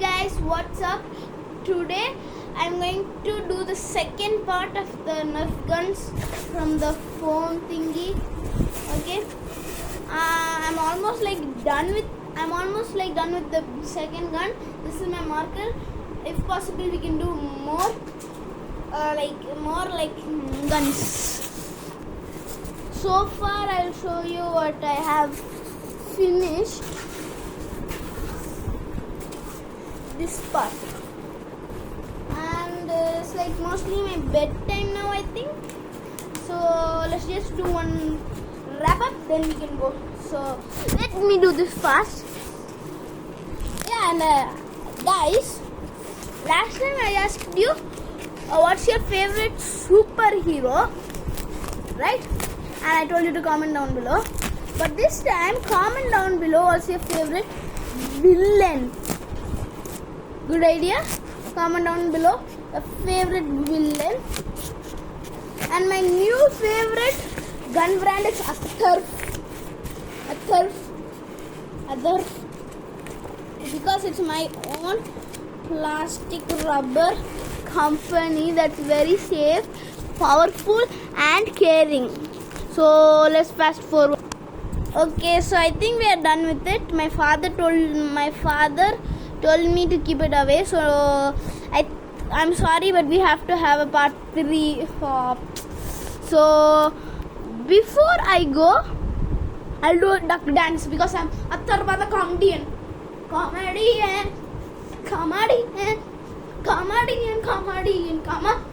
guys, what's up? Today I'm going to do the second part of the Nerf guns from the phone thingy. Okay, I'm almost done with the second gun. This is my marker. If possible, we can do more guns. So far, I'll show you what I have finished. This part, and it's mostly my bedtime now, I think. So let's just do one wrap up, then we can go. So let me do this fast. Yeah, and guys, last time I asked you what's your favorite superhero, right? And I told you to comment down below. But this time, comment down below what's your favorite villain. Good idea. Comment down below a favorite villain. And my new favorite gun brand is Nerf. Because it's my own plastic rubber company that's very safe, powerful and caring. So let's fast forward. Okay, so I think we are done with it. My father told me to keep it away, so I'm sorry, but we have to have a part 3. So before I go, I'll do a duck dance because I'm a Tarvada comedian. Come on.